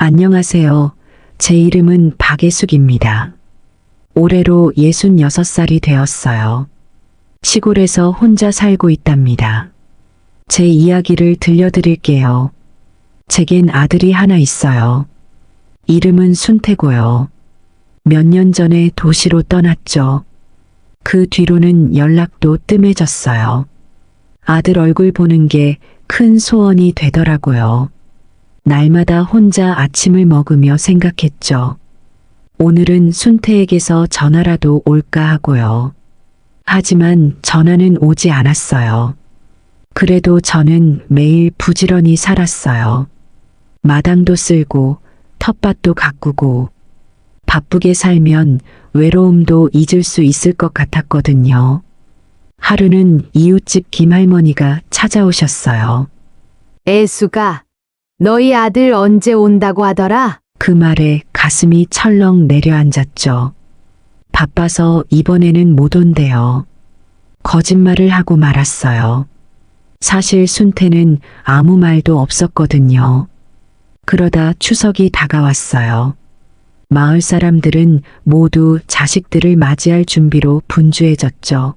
안녕하세요. 제 이름은 박예숙입니다. 올해로 66살이 되었어요. 시골에서 혼자 살고 있답니다. 제 이야기를 들려드릴게요. 제겐 아들이 하나 있어요. 이름은 순태고요. 몇 년 전에 도시로 떠났죠. 그 뒤로는 연락도 뜸해졌어요. 아들 얼굴 보는 게 큰 소원이 되더라고요. 날마다 혼자 아침을 먹으며 생각했죠. 오늘은 순태에게서 전화라도 올까 하고요. 하지만 전화는 오지 않았어요. 그래도 저는 매일 부지런히 살았어요. 마당도 쓸고 텃밭도 가꾸고 바쁘게 살면 외로움도 잊을 수 있을 것 같았거든요. 하루는 이웃집 김할머니가 찾아오셨어요. 애수가, 너희 아들 언제 온다고 하더라? 그 말에 가슴이 철렁 내려앉았죠. 바빠서 이번에는 못 온대요. 거짓말을 하고 말았어요. 사실 순태는 아무 말도 없었거든요. 그러다 추석이 다가왔어요. 마을 사람들은 모두 자식들을 맞이할 준비로 분주해졌죠.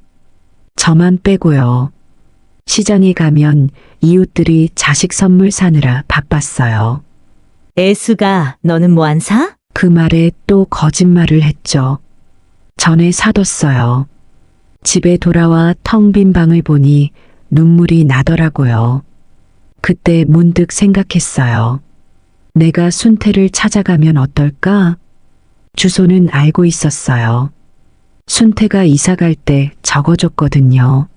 저만 빼고요. 시장에 가면 이웃들이 자식 선물 사느라 바빴어요. 애수가 너는 뭐 안 사? 그 말에 또 거짓말을 했죠. 전에 사뒀어요. 집에 돌아와 텅 빈 방을 보니 눈물이 나더라고요. 그때 문득 생각했어요. 내가 순태를 찾아가면 어떨까? 주소는 알고 있었어요. 순태가 이사 갈 때 적어줬거든요.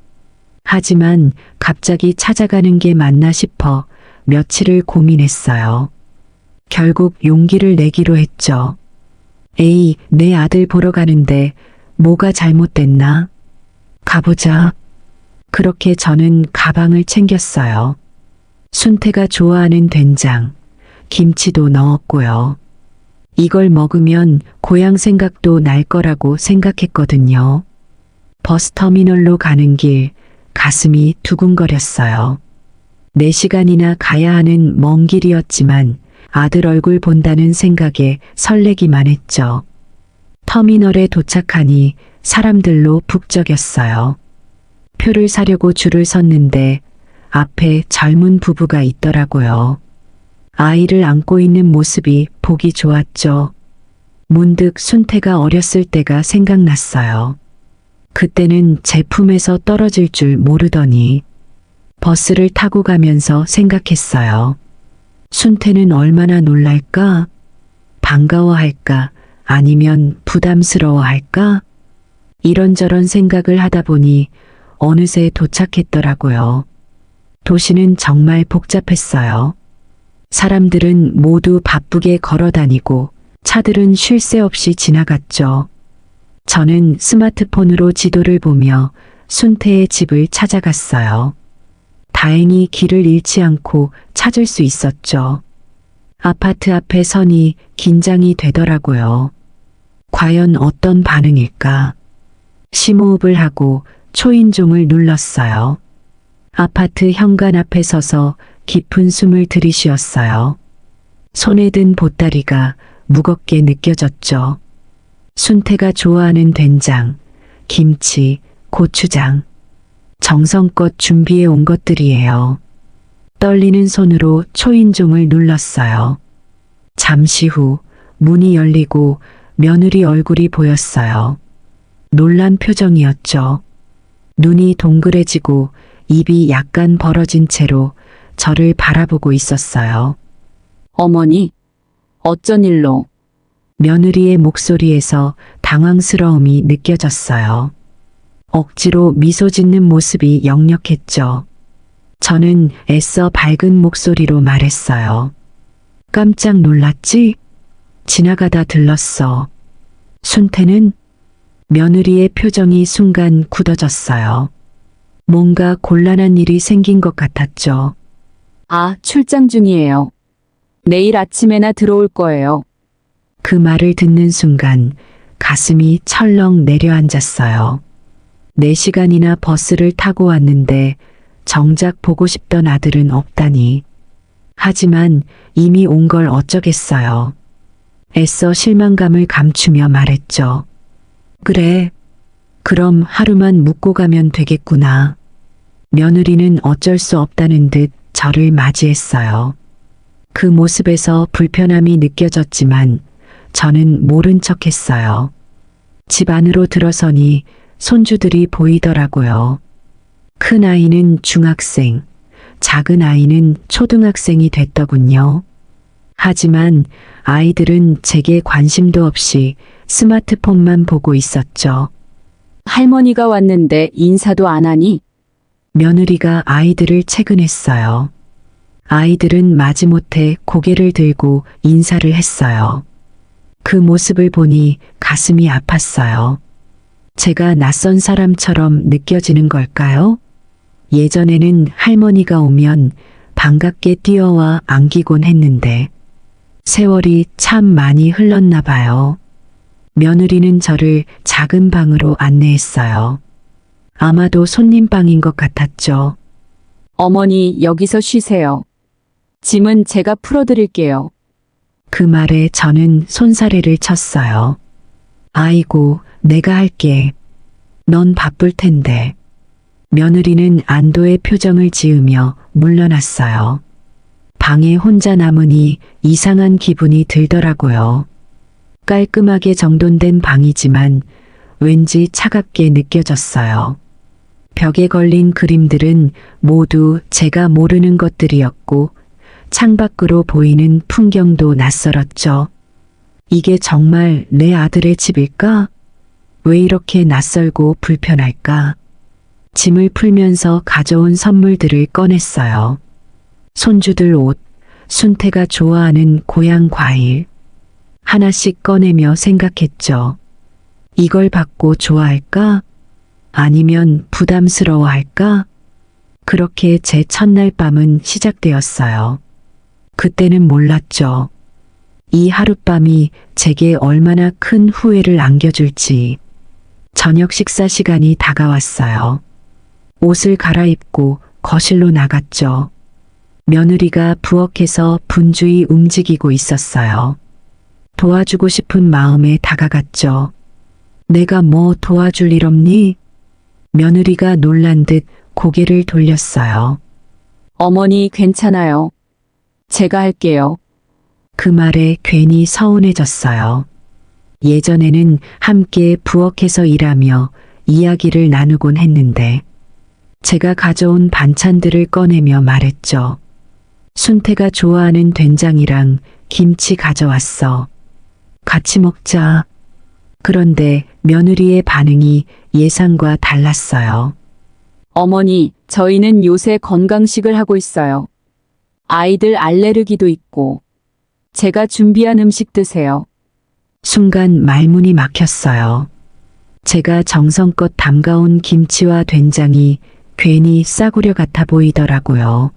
하지만 갑자기 찾아가는 게 맞나 싶어 며칠을 고민했어요. 결국 용기를 내기로 했죠. 에이, 내 아들 보러 가는데 뭐가 잘못됐나? 가보자. 그렇게 저는 가방을 챙겼어요. 순태가 좋아하는 된장, 김치도 넣었고요. 이걸 먹으면 고향 생각도 날 거라고 생각했거든요. 버스터미널로 가는 길, 가슴이 두근거렸어요. 4시간이나 가야 하는 먼 길이었지만 아들 얼굴 본다는 생각에 설레기만 했죠. 터미널에 도착하니 사람들로 북적였어요. 표를 사려고 줄을 섰는데 앞에 젊은 부부가 있더라고요. 아이를 안고 있는 모습이 보기 좋았죠. 문득 순태가 어렸을 때가 생각났어요. 그때는 제 품에서 떨어질 줄 모르더니 버스를 타고 가면서 생각했어요. 순태는 얼마나 놀랄까? 반가워할까? 아니면 부담스러워할까? 이런저런 생각을 하다 보니 어느새 도착했더라고요. 도시는 정말 복잡했어요. 사람들은 모두 바쁘게 걸어 다니고 차들은 쉴 새 없이 지나갔죠. 저는 스마트폰으로 지도를 보며 순태의 집을 찾아갔어요. 다행히 길을 잃지 않고 찾을 수 있었죠. 아파트 앞에 서니 긴장이 되더라고요. 과연 어떤 반응일까? 심호흡을 하고 초인종을 눌렀어요. 아파트 현관 앞에 서서 깊은 숨을 들이쉬었어요. 손에 든 보따리가 무겁게 느껴졌죠. 순태가 좋아하는 된장, 김치, 고추장. 정성껏 준비해 온 것들이에요. 떨리는 손으로 초인종을 눌렀어요. 잠시 후 문이 열리고 며느리 얼굴이 보였어요. 놀란 표정이었죠. 눈이 동그래지고 입이 약간 벌어진 채로 저를 바라보고 있었어요. 어머니, 어쩐 일로? 며느리의 목소리에서 당황스러움이 느껴졌어요. 억지로 미소 짓는 모습이 역력했죠. 저는 애써 밝은 목소리로 말했어요. 깜짝 놀랐지? 지나가다 들렀어. 순태는? 며느리의 표정이 순간 굳어졌어요. 뭔가 곤란한 일이 생긴 것 같았죠. 아, 출장 중이에요. 내일 아침에나 들어올 거예요. 그 말을 듣는 순간 가슴이 철렁 내려앉았어요. 4시간이나 버스를 타고 왔는데 정작 보고 싶던 아들은 없다니. 하지만 이미 온 걸 어쩌겠어요. 애써 실망감을 감추며 말했죠. 그래. 그럼 하루만 묵고 가면 되겠구나. 며느리는 어쩔 수 없다는 듯 저를 맞이했어요. 그 모습에서 불편함이 느껴졌지만 저는 모른 척 했어요. 집 안으로 들어서니 손주들이 보이더라고요. 큰 아이는 중학생, 작은 아이는 초등학생이 됐더군요. 하지만 아이들은 제게 관심도 없이 스마트폰만 보고 있었죠. 할머니가 왔는데 인사도 안 하니? 며느리가 아이들을 채근했어요. 아이들은 마지못해 고개를 들고 인사를 했어요. 그 모습을 보니 가슴이 아팠어요. 제가 낯선 사람처럼 느껴지는 걸까요? 예전에는 할머니가 오면 반갑게 뛰어와 안기곤 했는데 세월이 참 많이 흘렀나 봐요. 며느리는 저를 작은 방으로 안내했어요. 아마도 손님 방인 것 같았죠. 어머니, 여기서 쉬세요. 짐은 제가 풀어드릴게요. 그 말에 저는 손사래를 쳤어요. 아이고, 내가 할게. 넌 바쁠 텐데. 며느리는 안도의 표정을 지으며 물러났어요. 방에 혼자 남으니 이상한 기분이 들더라고요. 깔끔하게 정돈된 방이지만 왠지 차갑게 느껴졌어요. 벽에 걸린 그림들은 모두 제가 모르는 것들이었고 창밖으로 보이는 풍경도 낯설었죠. 이게 정말 내 아들의 집일까? 왜 이렇게 낯설고 불편할까? 짐을 풀면서 가져온 선물들을 꺼냈어요. 손주들 옷, 순태가 좋아하는 고향 과일. 하나씩 꺼내며 생각했죠. 이걸 받고 좋아할까? 아니면 부담스러워할까? 그렇게 제 첫날 밤은 시작되었어요. 그때는 몰랐죠. 이 하룻밤이 제게 얼마나 큰 후회를 안겨줄지. 저녁 식사 시간이 다가왔어요. 옷을 갈아입고 거실로 나갔죠. 며느리가 부엌에서 분주히 움직이고 있었어요. 도와주고 싶은 마음에 다가갔죠. 내가 뭐 도와줄 일 없니? 며느리가 놀란 듯 고개를 돌렸어요. 어머니, 괜찮아요. 제가 할게요. 그 말에 괜히 서운해졌어요. 예전에는 함께 부엌에서 일하며 이야기를 나누곤 했는데 제가 가져온 반찬들을 꺼내며 말했죠. 순태가 좋아하는 된장이랑 김치 가져왔어. 같이 먹자. 그런데 며느리의 반응이 예상과 달랐어요. 어머니, 저희는 요새 건강식을 하고 있어요. 아이들 알레르기도 있고. 제가 준비한 음식 드세요. 순간 말문이 막혔어요. 제가 정성껏 담가온 김치와 된장이 괜히 싸구려 같아 보이더라고요.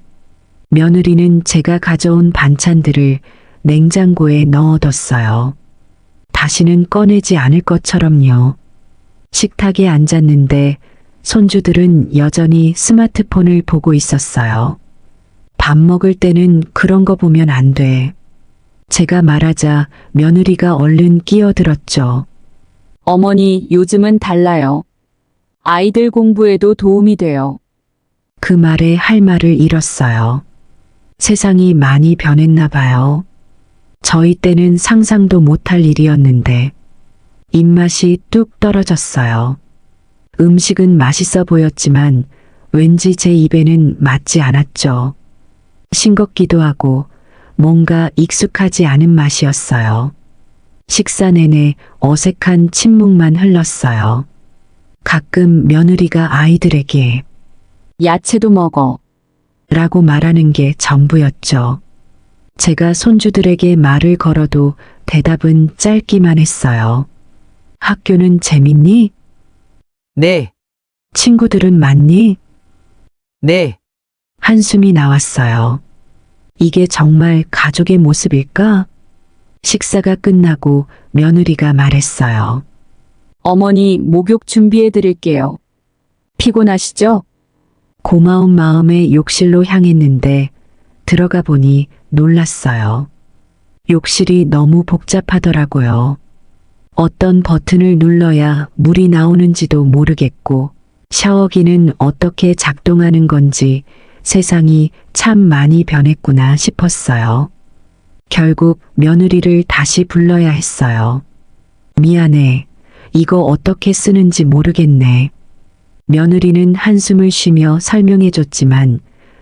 며느리는 제가 가져온 반찬들을 냉장고에 넣어뒀어요. 다시는 꺼내지 않을 것처럼요. 식탁에 앉았는데 손주들은 여전히 스마트폰을 보고 있었어요. 밥 먹을 때는 그런 거 보면 안 돼. 제가 말하자 며느리가 얼른 끼어들었죠. 어머니, 요즘은 달라요. 아이들 공부에도 도움이 돼요. 그 말에 할 말을 잃었어요. 세상이 많이 변했나 봐요. 저희 때는 상상도 못할 일이었는데 입맛이 뚝 떨어졌어요. 음식은 맛있어 보였지만 왠지 제 입에는 맞지 않았죠. 싱겁기도 하고 뭔가 익숙하지 않은 맛이었어요. 식사 내내 어색한 침묵만 흘렀어요. 가끔 며느리가 아이들에게 야채도 먹어. 라고 말하는 게 전부였죠. 제가 손주들에게 말을 걸어도 대답은 짧기만 했어요. 학교는 재밌니? 네, 친구들은 많니? 네, 한숨이 나왔어요. 이게 정말 가족의 모습일까? 식사가 끝나고 며느리가 말했어요. 어머니, 목욕 준비해 드릴게요. 피곤하시죠? 고마운 마음에 욕실로 향했는데 들어가 보니 놀랐어요. 욕실이 너무 복잡하더라고요. 어떤 버튼을 눌러야 물이 나오는지도 모르겠고, 샤워기는 어떻게 작동하는 건지 세상이 참 많이 변했구나 싶었어요. 결국 며느리를 다시 불러야 했어요. 미안해. 이거 어떻게 쓰는지 모르겠네. 며느리는 한숨을 쉬며 설명해 줬지만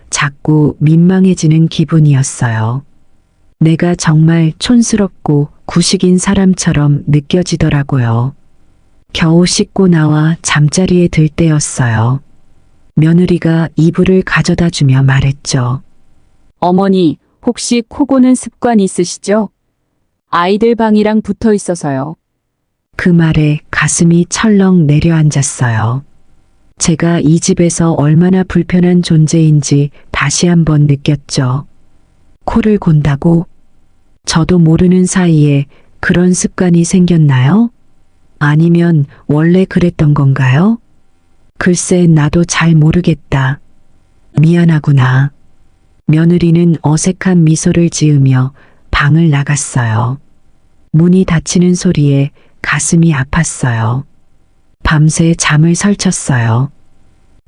자꾸 민망해지는 기분이었어요. 내가 정말 촌스럽고 구식인 사람처럼 느껴지더라고요. 겨우 씻고 나와 잠자리에 들 때였어요. 며느리가 이불을 가져다 주며 말했죠. 어머니, 혹시 코 고는 습관 있으시죠? 아이들 방이랑 붙어 있어서요. 그 말에 가슴이 철렁 내려앉았어요. 제가 이 집에서 얼마나 불편한 존재인지 다시 한번 느꼈죠. 코를 곤다고? 저도 모르는 사이에 그런 습관이 생겼나요? 아니면 원래 그랬던 건가요? 글쎄 나도 잘 모르겠다. 미안하구나. 며느리는 어색한 미소를 지으며 방을 나갔어요. 문이 닫히는 소리에 가슴이 아팠어요. 밤새 잠을 설쳤어요.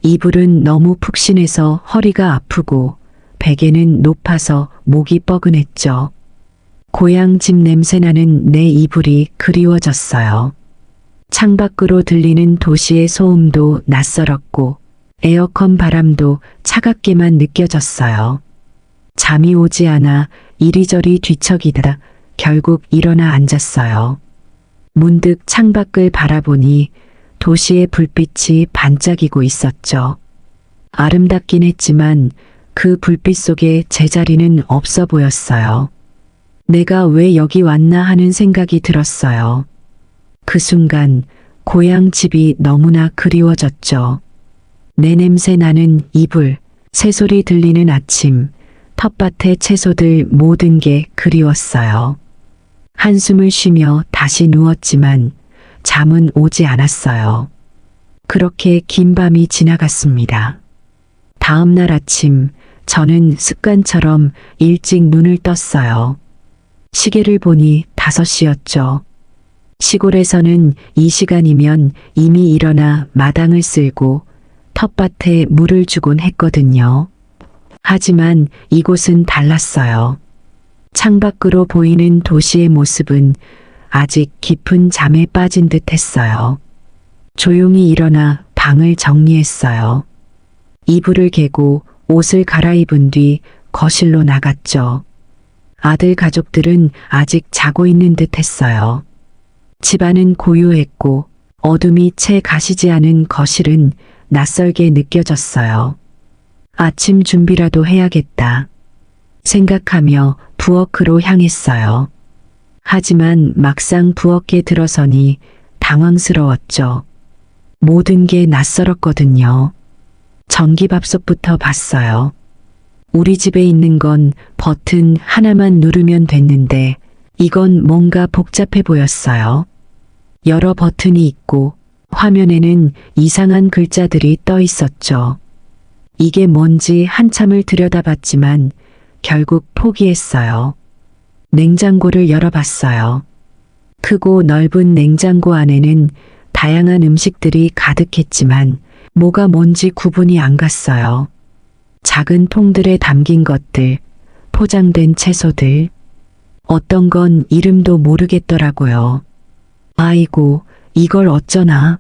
이불은 너무 푹신해서 허리가 아프고 베개는 높아서 목이 뻐근했죠. 고향 집 냄새나는 내 이불이 그리워졌어요. 창밖으로 들리는 도시의 소음도 낯설었고 에어컨 바람도 차갑게만 느껴졌어요. 잠이 오지 않아 이리저리 뒤척이다 결국 일어나 앉았어요. 문득 창밖을 바라보니 도시의 불빛이 반짝이고 있었죠. 아름답긴 했지만 그 불빛 속에 제자리는 없어 보였어요. 내가 왜 여기 왔나 하는 생각이 들었어요. 그 순간 고향 집이 너무나 그리워졌죠. 내 냄새 나는 이불, 새소리 들리는 아침, 텃밭의 채소들 모든 게 그리웠어요. 한숨을 쉬며 다시 누웠지만 잠은 오지 않았어요. 그렇게 긴 밤이 지나갔습니다. 다음 날 아침 저는 습관처럼 일찍 눈을 떴어요. 시계를 보니 5시였죠. 시골에서는 이 시간이면 이미 일어나 마당을 쓸고 텃밭에 물을 주곤 했거든요. 하지만 이곳은 달랐어요. 창밖으로 보이는 도시의 모습은 아직 깊은 잠에 빠진 듯 했어요. 조용히 일어나 방을 정리했어요. 이불을 개고 옷을 갈아입은 뒤 거실로 나갔죠. 아들 가족들은 아직 자고 있는 듯 했어요. 집안은 고요했고 어둠이 채 가시지 않은 거실은 낯설게 느껴졌어요. 아침 준비라도 해야겠다 생각하며 부엌으로 향했어요. 하지만 막상 부엌에 들어서니 당황스러웠죠. 모든 게 낯설었거든요. 전기밥솥부터 봤어요. 우리 집에 있는 건 버튼 하나만 누르면 됐는데 이건 뭔가 복잡해 보였어요. 여러 버튼이 있고 화면에는 이상한 글자들이 떠 있었죠. 이게 뭔지 한참을 들여다봤지만 결국 포기했어요. 냉장고를 열어봤어요. 크고 넓은 냉장고 안에는 다양한 음식들이 가득했지만 뭐가 뭔지 구분이 안 갔어요. 작은 통들에 담긴 것들, 포장된 채소들, 어떤 건 이름도 모르겠더라고요. 아이고, 이걸 어쩌나?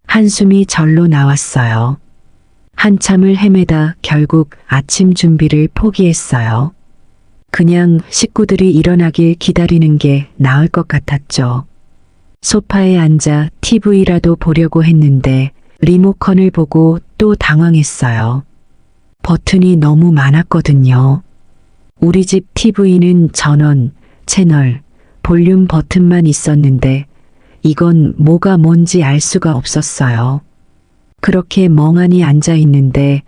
한숨이 절로 나왔어요. 한참을 헤매다 결국 아침 준비를 포기했어요. 그냥 식구들이 일어나길 기다리는 게 나을 것 같았죠. 소파에 앉아 TV라도 보려고 했는데 리모컨을 보고 또 당황했어요. 버튼이 너무 많았거든요. 우리 집 TV는 전원, 채널, 볼륨 버튼만 있었는데 이건 뭐가 뭔지 알 수가 없었어요. 그렇게 멍하니 앉아 있는데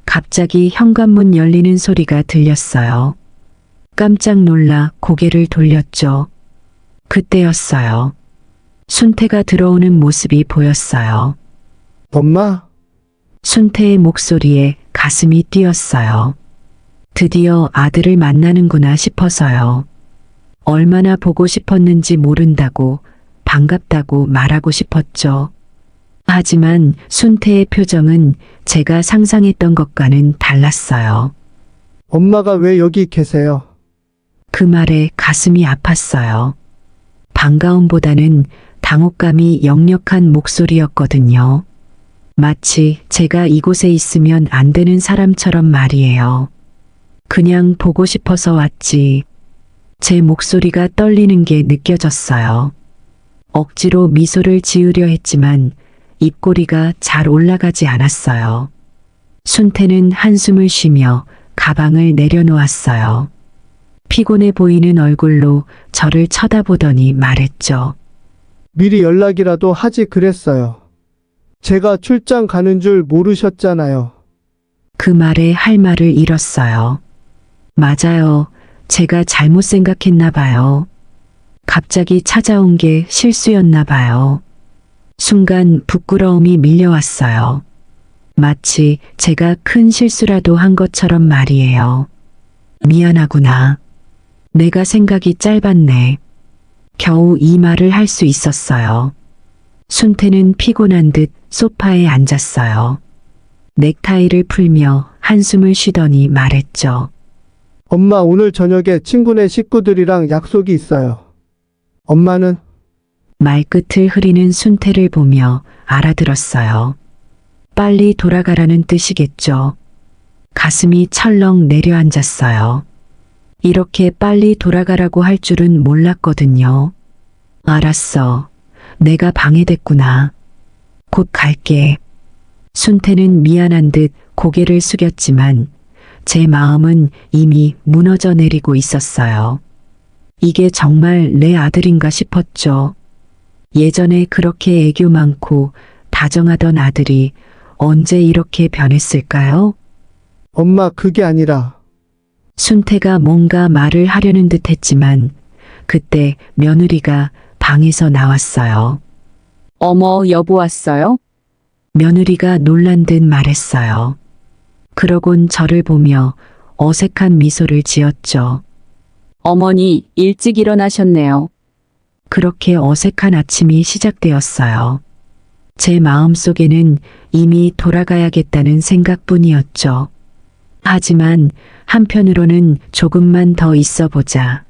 갑자기 현관문 열리는 소리가 들렸어요. 깜짝 놀라 고개를 돌렸죠. 그때였어요. 순태가 들어오는 모습이 보였어요. 엄마, 순태의 목소리에 가슴이 뛰었어요. 드디어 아들을 만나는구나 싶어서요. 얼마나 보고 싶었는지 모른다고 반갑다고 말하고 싶었죠. 하지만 순태의 표정은 제가 상상했던 것과는 달랐어요. 엄마가 왜 여기 계세요? 그 말에 가슴이 아팠어요. 반가움보다는 당혹감이 역력한 목소리였거든요. 마치 제가 이곳에 있으면 안 되는 사람처럼 말이에요. 그냥 보고 싶어서 왔지. 제 목소리가 떨리는 게 느껴졌어요. 억지로 미소를 지으려 했지만 입꼬리가 잘 올라가지 않았어요. 순태는 한숨을 쉬며 가방을 내려놓았어요. 피곤해 보이는 얼굴로 저를 쳐다보더니 말했죠. 미리 연락이라도 하지 그랬어요. 제가 출장 가는 줄 모르셨잖아요. 그 말에 할 말을 잃었어요. 맞아요. 제가 잘못 생각했나 봐요. 갑자기 찾아온 게 실수였나 봐요. 순간 부끄러움이 밀려왔어요. 마치 제가 큰 실수라도 한 것처럼 말이에요. 미안하구나. 내가 생각이 짧았네. 겨우 이 말을 할 수 있었어요. 순태는 피곤한 듯 소파에 앉았어요. 넥타이를 풀며 한숨을 쉬더니 말했죠. 엄마 오늘 저녁에 친구네 식구들이랑 약속이 있어요. 엄마는? 말끝을 흐리는 순태를 보며 알아들었어요. 빨리 돌아가라는 뜻이겠죠. 가슴이 철렁 내려앉았어요. 이렇게 빨리 돌아가라고 할 줄은 몰랐거든요. 알았어. 내가 방해됐구나. 곧 갈게. 순태는 미안한 듯 고개를 숙였지만 제 마음은 이미 무너져 내리고 있었어요. 이게 정말 내 아들인가 싶었죠. 예전에 그렇게 애교 많고 다정하던 아들이 언제 이렇게 변했을까요? 엄마 그게 아니라 순태가 뭔가 말을 하려는 듯 했지만 그때 며느리가 방에서 나왔어요. 어머, 여보 왔어요? 며느리가 놀란 듯 말했어요. 그러곤 저를 보며 어색한 미소를 지었죠. 어머니, 일찍 일어나셨네요. 그렇게 어색한 아침이 시작되었어요. 제 마음속에는 이미 돌아가야겠다는 생각뿐이었죠. 하지만 한편으로는 조금만 더 있어보자,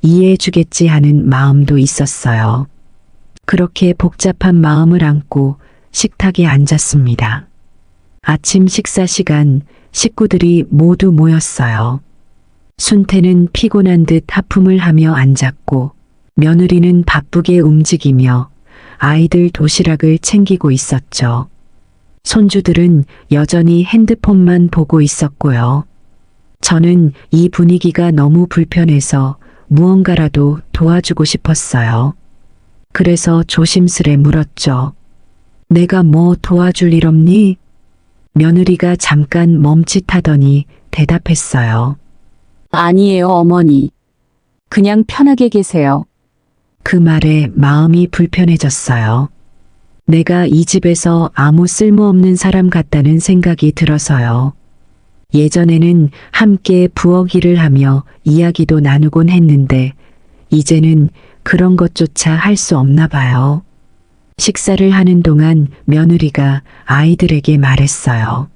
이해해주겠지 하는 마음도 있었어요. 그렇게 복잡한 마음을 안고 식탁에 앉았습니다. 아침 식사 시간, 식구들이 모두 모였어요. 순태는 피곤한 듯 하품을 하며 앉았고 며느리는 바쁘게 움직이며 아이들 도시락을 챙기고 있었죠. 손주들은 여전히 핸드폰만 보고 있었고요. 저는 이 분위기가 너무 불편해서 무언가라도 도와주고 싶었어요. 그래서 조심스레 물었죠. 내가 뭐 도와줄 일 없니? 며느리가 잠깐 멈칫하더니 대답했어요. 아니에요, 어머니. 그냥 편하게 계세요. 그 말에 마음이 불편해졌어요. 내가 이 집에서 아무 쓸모없는 사람 같다는 생각이 들어서요. 예전에는 함께 부엌 일을 하며 이야기도 나누곤 했는데 이제는 그런 것조차 할 수 없나 봐요. 식사를 하는 동안 며느리가 아이들에게 말했어요.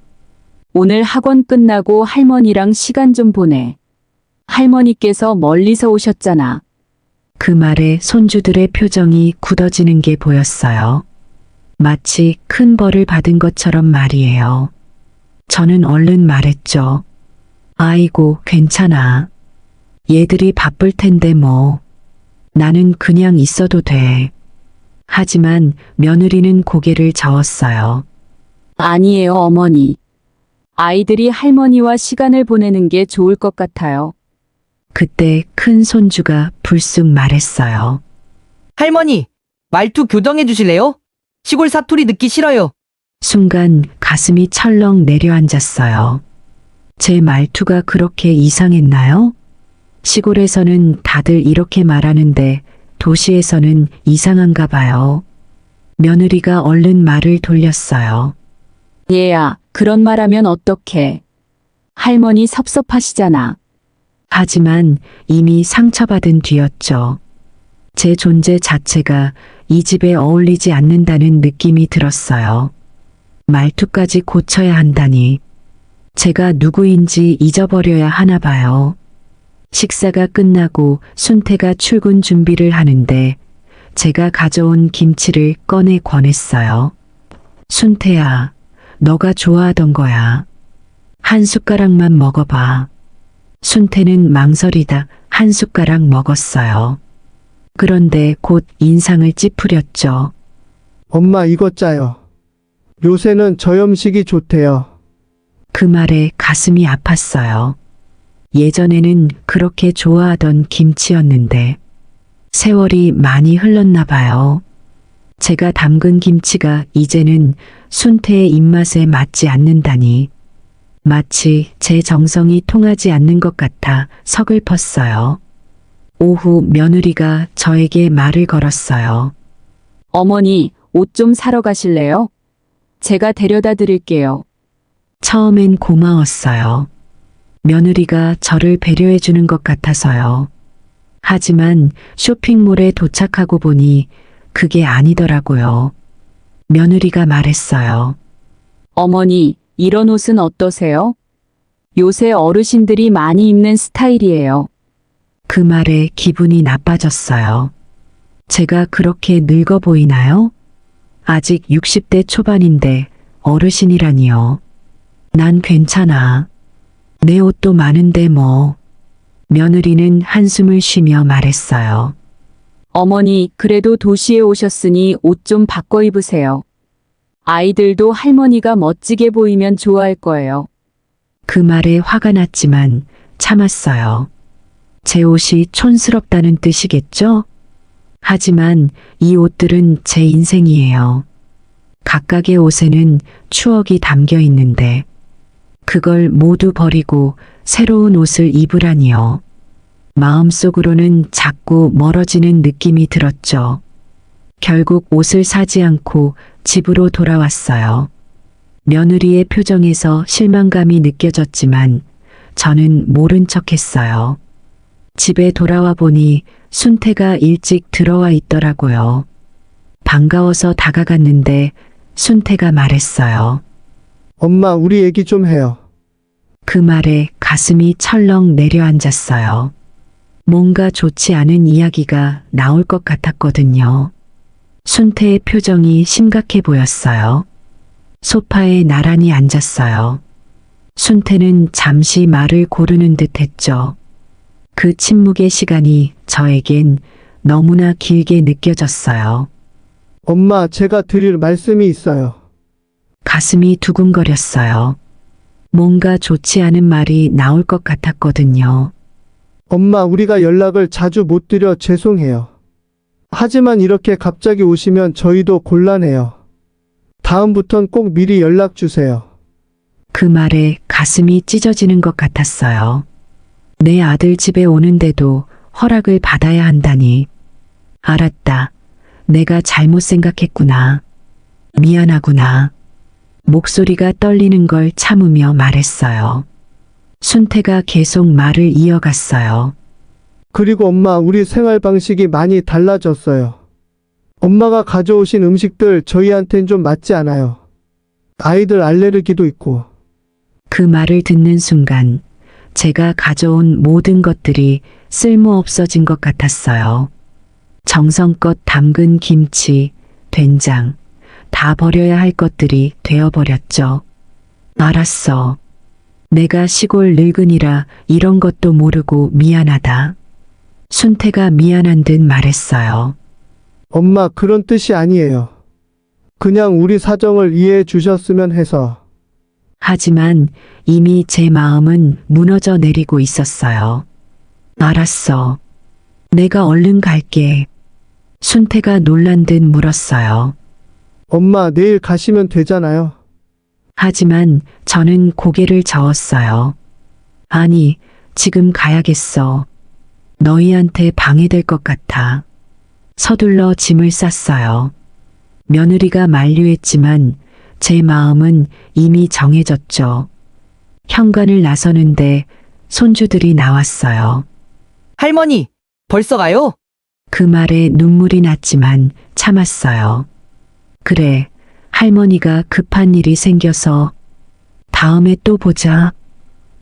오늘 학원 끝나고 할머니랑 시간 좀 보내. 할머니께서 멀리서 오셨잖아. 그 말에 손주들의 표정이 굳어지는 게 보였어요. 마치 큰 벌을 받은 것처럼 말이에요. 저는 얼른 말했죠. 아이고, 괜찮아. 얘들이 바쁠 텐데 뭐. 나는 그냥 있어도 돼. 하지만 며느리는 고개를 저었어요. 아니에요, 어머니. 아이들이 할머니와 시간을 보내는 게 좋을 것 같아요. 그때 큰 손주가 불쑥 말했어요. 할머니, 말투 교정해 주실래요? 시골 사투리 듣기 싫어요. 순간 가슴이 철렁 내려앉았어요. 제 말투가 그렇게 이상했나요? 시골에서는 다들 이렇게 말하는데 도시에서는 이상한가 봐요. 며느리가 얼른 말을 돌렸어요. 얘야, 그런 말 하면 어떡해. 할머니 섭섭하시잖아. 하지만 이미 상처받은 뒤였죠. 제 존재 자체가 이 집에 어울리지 않는다는 느낌이 들었어요. 말투까지 고쳐야 한다니. 제가 누구인지 잊어버려야 하나 봐요. 식사가 끝나고 순태가 출근 준비를 하는데 제가 가져온 김치를 꺼내 권했어요. 순태야, 너가 좋아하던 거야. 한 숟가락만 먹어봐. 순태는 망설이다 한 숟가락 먹었어요. 그런데 곧 인상을 찌푸렸죠. 엄마 이거 짜요. 요새는 저염식이 좋대요. 그 말에 가슴이 아팠어요. 예전에는 그렇게 좋아하던 김치였는데 세월이 많이 흘렀나 봐요. 제가 담근 김치가 이제는 순태의 입맛에 맞지 않는다니 마치 제 정성이 통하지 않는 것 같아 서글펐어요. 오후 며느리가 저에게 말을 걸었어요. 어머니, 옷 좀 사러 가실래요? 제가 데려다 드릴게요. 처음엔 고마웠어요. 며느리가 저를 배려해 주는 것 같아서요. 하지만 쇼핑몰에 도착하고 보니 그게 아니더라고요. 며느리가 말했어요. 어머니, 이런 옷은 어떠세요? 요새 어르신들이 많이 입는 스타일이에요. 그 말에 기분이 나빠졌어요. 제가 그렇게 늙어 보이나요? 아직 60대 초반인데 어르신이라니요. 난 괜찮아. 내 옷도 많은데 뭐. 며느리는 한숨을 쉬며 말했어요. 어머니, 그래도 도시에 오셨으니 옷 좀 바꿔 입으세요. 아이들도 할머니가 멋지게 보이면 좋아할 거예요. 그 말에 화가 났지만 참았어요. 제 옷이 촌스럽다는 뜻이겠죠? 하지만 이 옷들은 제 인생이에요. 각각의 옷에는 추억이 담겨 있는데 그걸 모두 버리고 새로운 옷을 입으라니요. 마음속으로는 자꾸 멀어지는 느낌이 들었죠. 결국 옷을 사지 않고 집으로 돌아왔어요. 며느리의 표정에서 실망감이 느껴졌지만 저는 모른 척 했어요. 집에 돌아와 보니 순태가 일찍 들어와 있더라고요. 반가워서 다가갔는데 순태가 말했어요. 엄마 우리 얘기 좀 해요. 그 말에 가슴이 철렁 내려앉았어요. 뭔가 좋지 않은 이야기가 나올 것 같았거든요. 순태의 표정이 심각해 보였어요. 소파에 나란히 앉았어요. 순태는 잠시 말을 고르는 듯 했죠. 그 침묵의 시간이 저에겐 너무나 길게 느껴졌어요. 엄마 제가 드릴 말씀이 있어요. 가슴이 두근거렸어요. 뭔가 좋지 않은 말이 나올 것 같았거든요. 엄마 우리가 연락을 자주 못 드려 죄송해요. 하지만 이렇게 갑자기 오시면 저희도 곤란해요. 다음부턴 꼭 미리 연락 주세요. 그 말에 가슴이 찢어지는 것 같았어요. 내 아들 집에 오는데도 허락을 받아야 한다니. 알았다. 내가 잘못 생각했구나. 미안하구나. 목소리가 떨리는 걸 참으며 말했어요. 순태가 계속 말을 이어갔어요. 그리고 엄마 우리 생활 방식이 많이 달라졌어요. 엄마가 가져오신 음식들 저희한텐 좀 맞지 않아요. 아이들 알레르기도 있고. 그 말을 듣는 순간 제가 가져온 모든 것들이 쓸모없어진 것 같았어요. 정성껏 담근 김치, 된장, 다 버려야 할 것들이 되어버렸죠. 알았어. 내가 시골 늙은이라 이런 것도 모르고 미안하다. 순태가 미안한 듯 말했어요. 엄마 그런 뜻이 아니에요. 그냥 우리 사정을 이해해 주셨으면 해서. 하지만 이미 제 마음은 무너져 내리고 있었어요. 알았어. 내가 얼른 갈게. 순태가 놀란 듯 물었어요. 엄마 내일 가시면 되잖아요. 하지만 저는 고개를 저었어요. 아니, 지금 가야겠어. 너희한테 방해될 것 같아. 서둘러 짐을 쌌어요. 며느리가 만류했지만 제 마음은 이미 정해졌죠. 현관을 나서는데 손주들이 나왔어요. 할머니, 벌써 가요? 그 말에 눈물이 났지만 참았어요. 그래, 할머니가 급한 일이 생겨서 다음에 또 보자.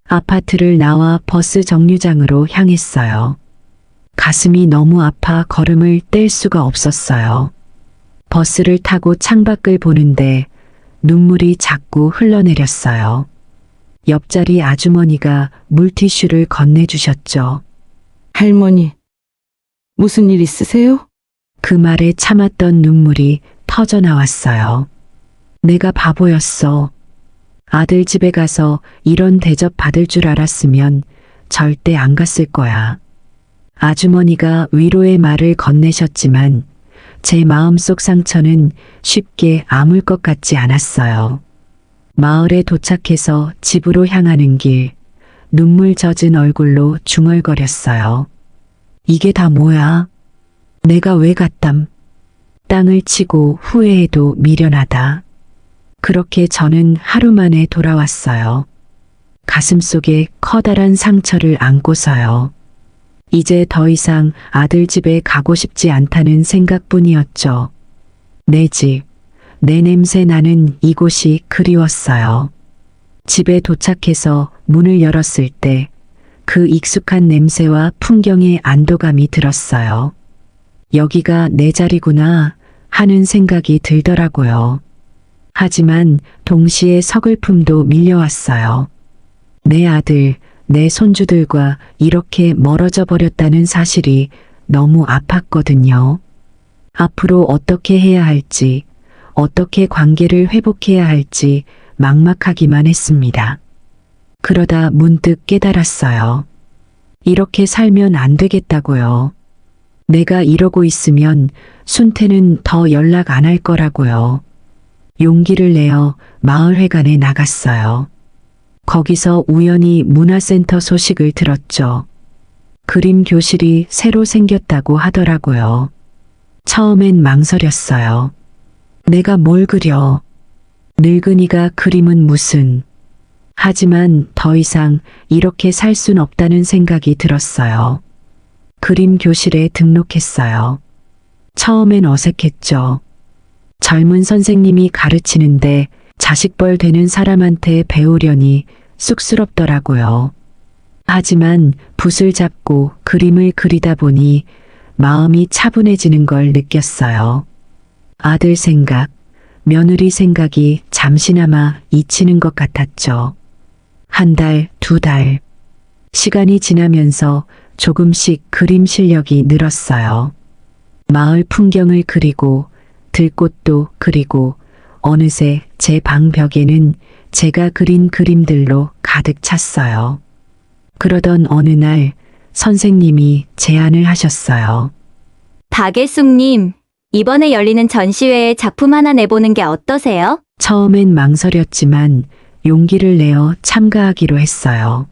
아파트를 나와 버스 정류장으로 향했어요. 가슴이 너무 아파 걸음을 뗄 수가 없었어요. 버스를 타고 창밖을 보는데 눈물이 자꾸 흘러내렸어요. 옆자리 아주머니가 물티슈를 건네주셨죠. 할머니, 무슨 일 있으세요? 그 말에 참았던 눈물이 터져 나왔어요. 내가 바보였어. 아들 집에 가서 이런 대접 받을 줄 알았으면 절대 안 갔을 거야. 아주머니가 위로의 말을 건네셨지만 제 마음속 상처는 쉽게 아물 것 같지 않았어요. 마을에 도착해서 집으로 향하는 길, 눈물 젖은 얼굴로 중얼거렸어요. 이게 다 뭐야? 내가 왜 갔담? 땅을 치고 후회해도 미련하다. 그렇게 저는 하루 만에 돌아왔어요. 가슴속에 커다란 상처를 안고서요. 이제 더 이상 아들 집에 가고 싶지 않다는 생각뿐이었죠. 내 집, 내 냄새 나는 이곳이 그리웠어요. 집에 도착해서 문을 열었을 때 그 익숙한 냄새와 풍경의 안도감이 들었어요. 여기가 내 자리구나 하는 생각이 들더라고요. 하지만 동시에 서글픔도 밀려왔어요. 내 아들, 내 손주들과 이렇게 멀어져 버렸다는 사실이 너무 아팠거든요. 앞으로 어떻게 해야 할지, 어떻게 관계를 회복해야 할지 막막하기만 했습니다. 그러다 문득 깨달았어요. 이렇게 살면 안 되겠다고요. 내가 이러고 있으면 순태는 더 연락 안 할 거라고요. 용기를 내어 마을회관에 나갔어요. 거기서 우연히 문화센터 소식을 들었죠. 그림 교실이 새로 생겼다고 하더라고요. 처음엔 망설였어요. 내가 뭘 그려? 늙은이가 그림은 무슨. 하지만 더 이상 이렇게 살 순 없다는 생각이 들었어요. 그림 교실에 등록했어요. 처음엔 어색했죠. 젊은 선생님이 가르치는데 자식벌 되는 사람한테 배우려니 쑥스럽더라고요. 하지만 붓을 잡고 그림을 그리다 보니 마음이 차분해지는 걸 느꼈어요. 아들 생각, 며느리 생각이 잠시나마 잊히는 것 같았죠. 한 달, 두 달. 시간이 지나면서 조금씩 그림 실력이 늘었어요. 마을 풍경을 그리고 들꽃도 그리고 어느새 제 방 벽에는 제가 그린 그림들로 가득 찼어요. 그러던 어느 날 선생님이 제안을 하셨어요. 박예숙님, 이번에 열리는 전시회에 작품 하나 내보는 게 어떠세요? 처음엔 망설였지만 용기를 내어 참가하기로 했어요.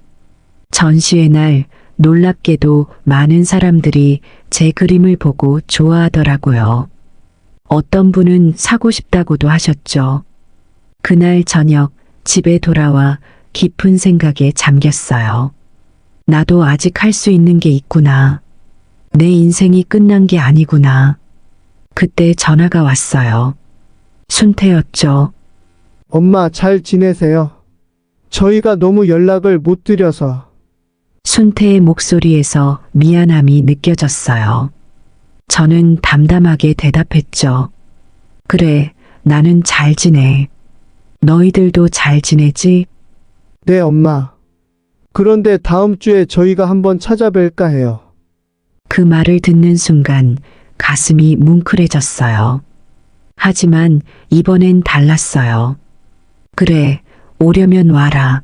전시회 날 놀랍게도 많은 사람들이 제 그림을 보고 좋아하더라고요. 어떤 분은 사고 싶다고도 하셨죠. 그날 저녁 집에 돌아와 깊은 생각에 잠겼어요. 나도 아직 할 수 있는 게 있구나. 내 인생이 끝난 게 아니구나. 그때 전화가 왔어요. 순태였죠. 엄마 잘 지내세요? 저희가 너무 연락을 못 드려서. 순태의 목소리에서 미안함이 느껴졌어요. 저는 담담하게 대답했죠. 그래, 나는 잘 지내. 너희들도 잘 지내지? 네, 엄마. 그런데 다음 주에 저희가 한번 찾아뵐까 해요. 그 말을 듣는 순간 가슴이 뭉클해졌어요. 하지만 이번엔 달랐어요. 그래, 오려면 와라.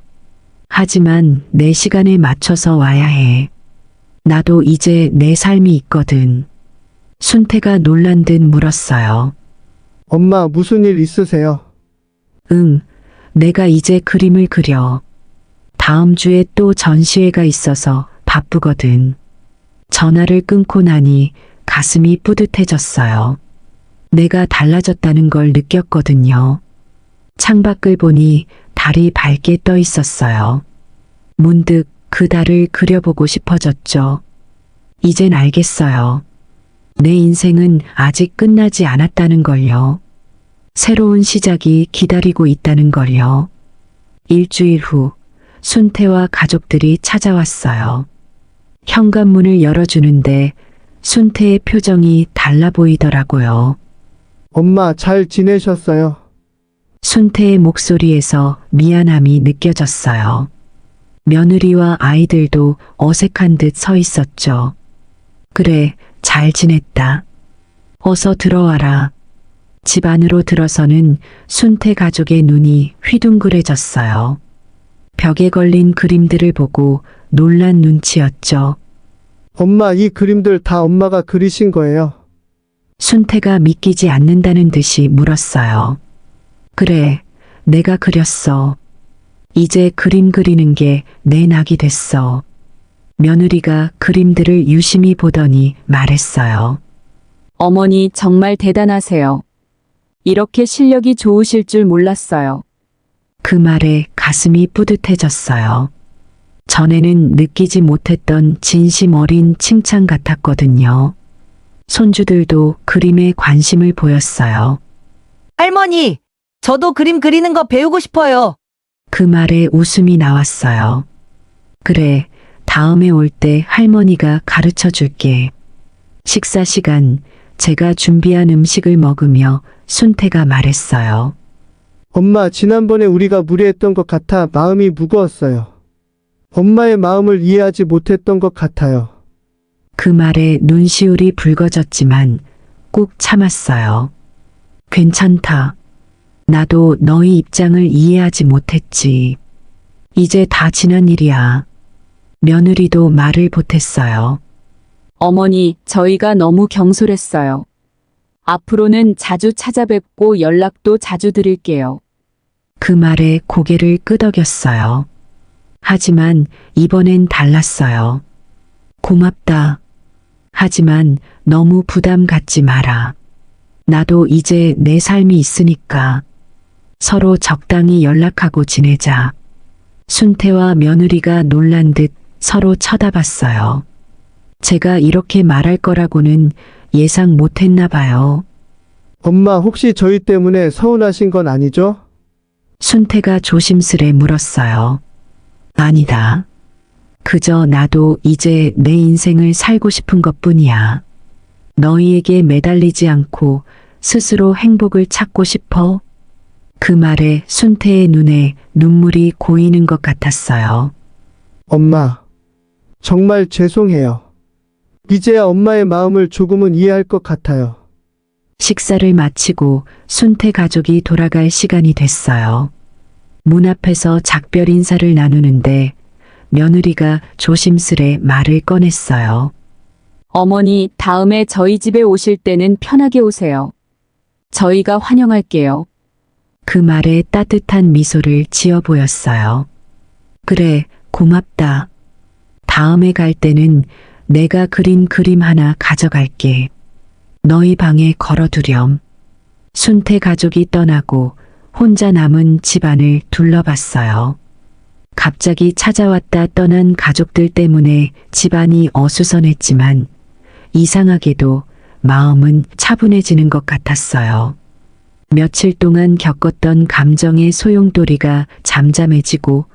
하지만 내 시간에 맞춰서 와야 해. 나도 이제 내 삶이 있거든. 순태가 놀란 듯 물었어요. 엄마 무슨 일 있으세요? 응, 내가 이제 그림을 그려. 다음 주에 또 전시회가 있어서 바쁘거든. 전화를 끊고 나니 가슴이 뿌듯해졌어요. 내가 달라졌다는 걸 느꼈거든요. 창밖을 보니 달이 밝게 떠 있었어요. 문득 그 달을 그려보고 싶어졌죠. 이젠 알겠어요. 내 인생은 아직 끝나지 않았다는 걸요. 새로운 시작이 기다리고 있다는 걸요. 일주일 후 순태와 가족들이 찾아왔어요. 현관문을 열어주는데 순태의 표정이 달라 보이더라고요. 엄마 잘 지내셨어요? 순태의 목소리에서 미안함이 느껴졌어요. 며느리와 아이들도 어색한 듯 서 있었죠. 그래, 잘 지냈다. 어서 들어와라. 집 안으로 들어서는 순태 가족의 눈이 휘둥그레졌어요. 벽에 걸린 그림들을 보고 놀란 눈치였죠. 엄마 이 그림들 다 엄마가 그리신 거예요? 순태가 믿기지 않는다는 듯이 물었어요. 그래, 내가 그렸어. 이제 그림 그리는 게 내 낙이 됐어. 며느리가 그림들을 유심히 보더니 말했어요. 어머니 정말 대단하세요. 이렇게 실력이 좋으실 줄 몰랐어요. 그 말에 가슴이 뿌듯해졌어요. 전에는 느끼지 못했던 진심 어린 칭찬 같았거든요. 손주들도 그림에 관심을 보였어요. 할머니, 저도 그림 그리는 거 배우고 싶어요. 그 말에 웃음이 나왔어요. 그래, 다음에 올 때 할머니가 가르쳐 줄게. 식사 시간, 제가 준비한 음식을 먹으며 순태가 말했어요. 엄마 지난번에 우리가 무례했던 것 같아 마음이 무거웠어요. 엄마의 마음을 이해하지 못했던 것 같아요. 그 말에 눈시울이 붉어졌지만 꾹 참았어요. 괜찮다. 나도 너희 입장을 이해하지 못했지. 이제 다 지난 일이야. 며느리도 말을 보탰어요. 어머니, 저희가 너무 경솔했어요. 앞으로는 자주 찾아뵙고 연락도 자주 드릴게요. 그 말에 고개를 끄덕였어요. 하지만 이번엔 달랐어요. 고맙다. 하지만 너무 부담 갖지 마라. 나도 이제 내 삶이 있으니까 서로 적당히 연락하고 지내자. 순태와 며느리가 놀란 듯 서로 쳐다봤어요. 제가 이렇게 말할 거라고는 예상 못했나 봐요. 엄마 혹시 저희 때문에 서운하신 건 아니죠? 순태가 조심스레 물었어요. 아니다. 그저 나도 이제 내 인생을 살고 싶은 것뿐이야. 너희에게 매달리지 않고 스스로 행복을 찾고 싶어. 그 말에 순태의 눈에 눈물이 고이는 것 같았어요. 엄마, 정말 죄송해요. 이제야 엄마의 마음을 조금은 이해할 것 같아요. 식사를 마치고 순태 가족이 돌아갈 시간이 됐어요. 문 앞에서 작별 인사를 나누는데 며느리가 조심스레 말을 꺼냈어요. 어머니, 다음에 저희 집에 오실 때는 편하게 오세요. 저희가 환영할게요. 그 말에 따뜻한 미소를 지어 보였어요. 그래, 고맙다. 다음에 갈 때는 내가 그린 그림 하나 가져갈게. 너희 방에 걸어두렴. 순태 가족이 떠나고 혼자 남은 집안을 둘러봤어요. 갑자기 찾아왔다 떠난 가족들 때문에 집안이 어수선했지만 이상하게도 마음은 차분해지는 것 같았어요. 며칠 동안 겪었던 감정의 소용돌이가 잠잠해지고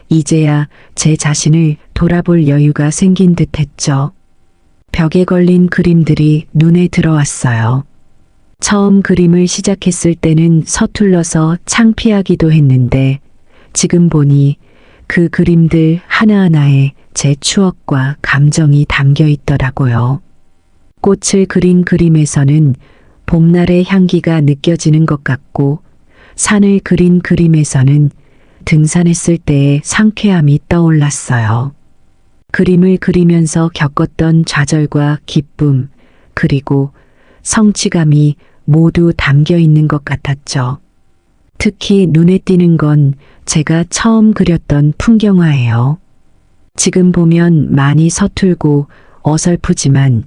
이제야 제 자신을 돌아볼 여유가 생긴 듯 했죠. 벽에 걸린 그림들이 눈에 들어왔어요. 처음 그림을 시작했을 때는 서툴러서 창피하기도 했는데 지금 보니 그 그림들 하나하나에 제 추억과 감정이 담겨 있더라고요. 꽃을 그린 그림에서는 봄날의 향기가 느껴지는 것 같고 산을 그린 그림에서는 등산했을 때의 상쾌함이 떠올랐어요. 그림을 그리면서 겪었던 좌절과 기쁨, 그리고 성취감이 모두 담겨 있는 것 같았죠. 특히 눈에 띄는 건 제가 처음 그렸던 풍경화예요. 지금 보면 많이 서툴고 어설프지만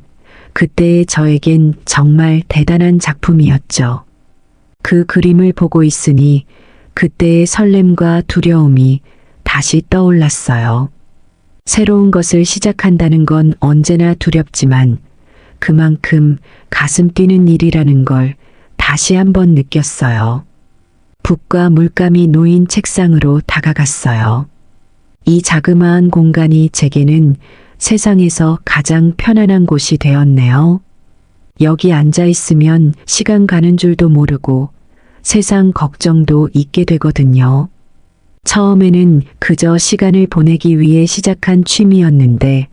그때의 저에겐 정말 대단한 작품이었죠. 그 그림을 보고 있으니 그때의 설렘과 두려움이 다시 떠올랐어요. 새로운 것을 시작한다는 건 언제나 두렵지만 그만큼 가슴 뛰는 일이라는 걸 다시 한번 느꼈어요. 붓과 물감이 놓인 책상으로 다가갔어요. 이 자그마한 공간이 제게는 세상에서 가장 편안한 곳이 되었네요. 여기 앉아 있으면 시간 가는 줄도 모르고 세상 걱정도 잊게 되거든요. 처음에는 그저 시간을 보내기 위해 시작한 취미였는데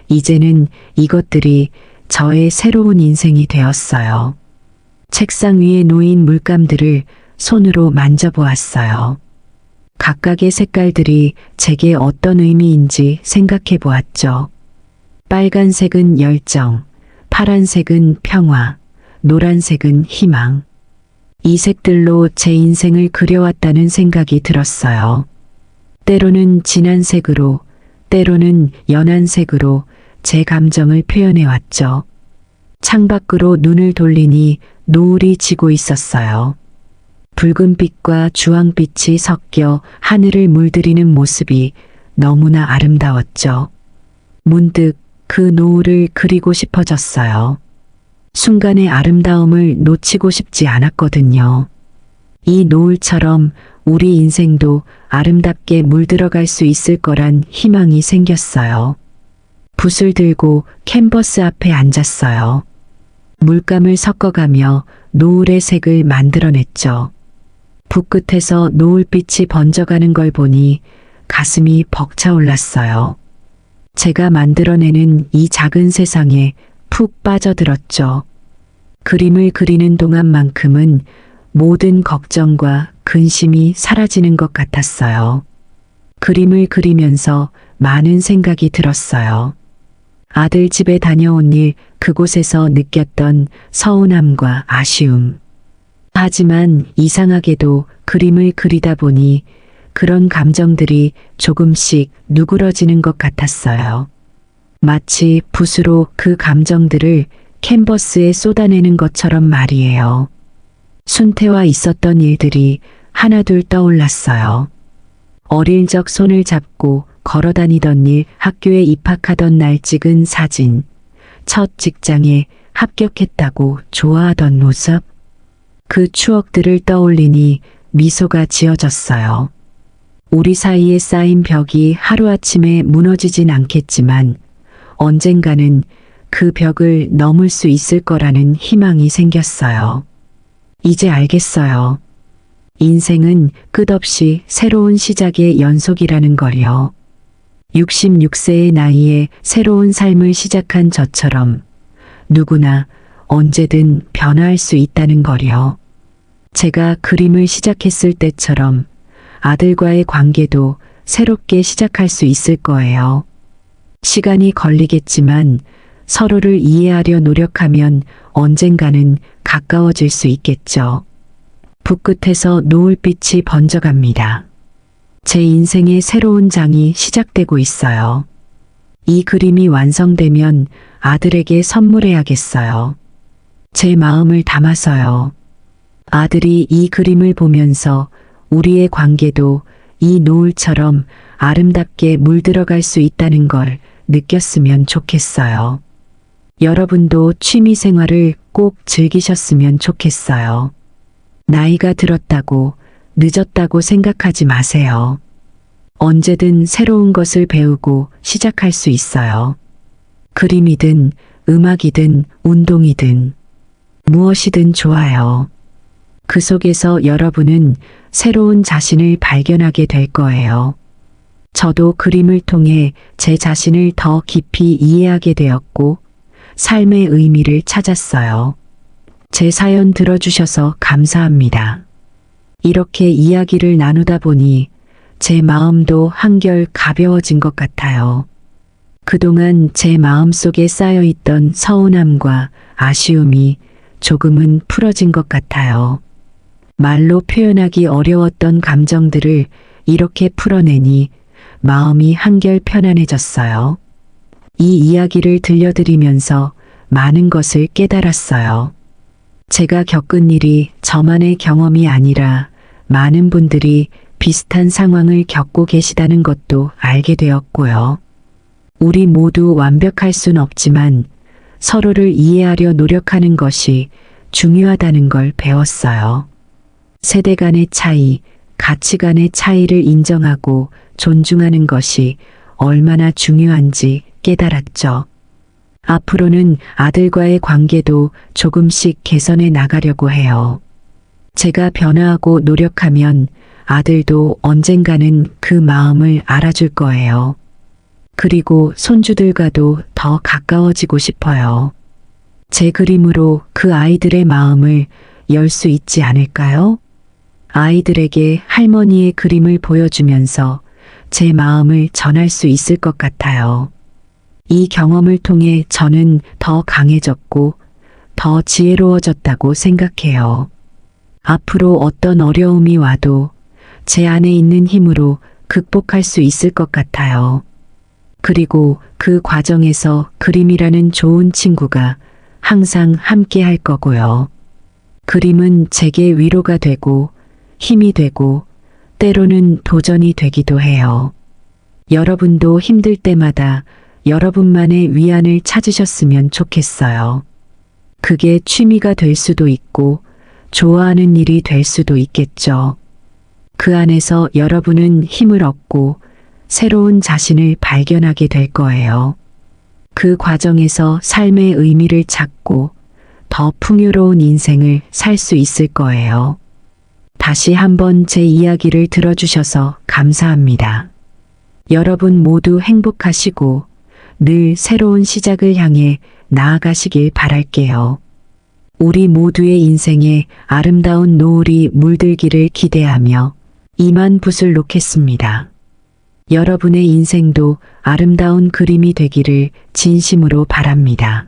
이제는 이것들이 저의 새로운 인생이 되었어요. 책상 위에 놓인 물감들을 손으로 만져보았어요. 각각의 색깔들이 제게 어떤 의미인지 생각해 보았죠. 빨간색은 열정, 파란색은 평화, 노란색은 희망. 이 색들로 제 인생을 그려왔다는 생각이 들었어요. 때로는 진한 색으로, 때로는 연한 색으로 제 감정을 표현해 왔죠. 창밖으로 눈을 돌리니 노을이 지고 있었어요. 붉은빛과 주황빛이 섞여 하늘을 물들이는 모습이 너무나 아름다웠죠. 문득 그 노을을 그리고 싶어졌어요. 순간의 아름다움을 놓치고 싶지 않았거든요. 이 노을처럼 우리 인생도 아름답게 물들어갈 수 있을 거란 희망이 생겼어요. 붓을 들고 캔버스 앞에 앉았어요. 물감을 섞어가며 노을의 색을 만들어냈죠. 붓끝에서 노을빛이 번져가는 걸 보니 가슴이 벅차올랐어요. 제가 만들어내는 이 작은 세상에 푹 빠져들었죠. 그림을 그리는 동안만큼은 모든 걱정과 근심이 사라지는 것 같았어요. 그림을 그리면서 많은 생각이 들었어요. 아들 집에 다녀온 일, 그곳에서 느꼈던 서운함과 아쉬움. 하지만 이상하게도 그림을 그리다 보니 그런 감정들이 조금씩 누그러지는 것 같았어요. 마치 붓으로 그 감정들을 캔버스에 쏟아내는 것처럼 말이에요. 순태와 있었던 일들이 하나둘 떠올랐어요. 어릴 적 손을 잡고 걸어다니던 일, 학교에 입학하던 날 찍은 사진, 첫 직장에 합격했다고 좋아하던 모습. 그 추억들을 떠올리니 미소가 지어졌어요. 우리 사이에 쌓인 벽이 하루아침에 무너지진 않겠지만 언젠가는 그 벽을 넘을 수 있을 거라는 희망이 생겼어요. 이제 알겠어요. 인생은 끝없이 새로운 시작의 연속이라는 걸요. 66세의 나이에 새로운 삶을 시작한 저처럼 누구나 언제든 변화할 수 있다는 걸요. 제가 그림을 시작했을 때처럼 아들과의 관계도 새롭게 시작할 수 있을 거예요. 시간이 걸리겠지만 서로를 이해하려 노력하면 언젠가는 가까워질 수 있겠죠. 붓끝에서 노을빛이 번져갑니다. 제 인생의 새로운 장이 시작되고 있어요. 이 그림이 완성되면 아들에게 선물해야겠어요. 제 마음을 담아서요. 아들이 이 그림을 보면서 우리의 관계도 이 노을처럼 아름답게 물들어갈 수 있다는 걸 느꼈으면 좋겠어요. 여러분도 취미 생활을 꼭 즐기셨으면 좋겠어요. 나이가 들었다고 늦었다고 생각하지 마세요. 언제든 새로운 것을 배우고 시작할 수 있어요. 그림이든 음악이든 운동이든 무엇이든 좋아요. 그 속에서 여러분은 새로운 자신을 발견하게 될 거예요. 저도 그림을 통해 제 자신을 더 깊이 이해하게 되었고 삶의 의미를 찾았어요. 제 사연 들어주셔서 감사합니다. 이렇게 이야기를 나누다 보니 제 마음도 한결 가벼워진 것 같아요. 그동안 제 마음속에 쌓여있던 서운함과 아쉬움이 조금은 풀어진 것 같아요. 말로 표현하기 어려웠던 감정들을 이렇게 풀어내니 마음이 한결 편안해졌어요. 이 이야기를 들려드리면서 많은 것을 깨달았어요. 제가 겪은 일이 저만의 경험이 아니라 많은 분들이 비슷한 상황을 겪고 계시다는 것도 알게 되었고요. 우리 모두 완벽할 순 없지만 서로를 이해하려 노력하는 것이 중요하다는 걸 배웠어요. 세대 간의 차이, 가치관의 차이를 인정하고 존중하는 것이 얼마나 중요한지 깨달았죠. 앞으로는 아들과의 관계도 조금씩 개선해 나가려고 해요. 제가 변화하고 노력하면 아들도 언젠가는 그 마음을 알아줄 거예요. 그리고 손주들과도 더 가까워지고 싶어요. 제 그림으로 그 아이들의 마음을 열 수 있지 않을까요? 아이들에게 할머니의 그림을 보여주면서 제 마음을 전할 수 있을 것 같아요. 이 경험을 통해 저는 더 강해졌고 더 지혜로워졌다고 생각해요. 앞으로 어떤 어려움이 와도 제 안에 있는 힘으로 극복할 수 있을 것 같아요. 그리고 그 과정에서 그림이라는 좋은 친구가 항상 함께 할 거고요. 그림은 제게 위로가 되고 힘이 되고 때로는 도전이 되기도 해요. 여러분도 힘들 때마다 여러분만의 위안을 찾으셨으면 좋겠어요. 그게 취미가 될 수도 있고 좋아하는 일이 될 수도 있겠죠. 그 안에서 여러분은 힘을 얻고 새로운 자신을 발견하게 될 거예요. 그 과정에서 삶의 의미를 찾고 더 풍요로운 인생을 살 수 있을 거예요. 다시 한번 제 이야기를 들어주셔서 감사합니다. 여러분 모두 행복하시고 늘 새로운 시작을 향해 나아가시길 바랄게요. 우리 모두의 인생에 아름다운 노을이 물들기를 기대하며 이만 붓을 놓겠습니다. 여러분의 인생도 아름다운 그림이 되기를 진심으로 바랍니다.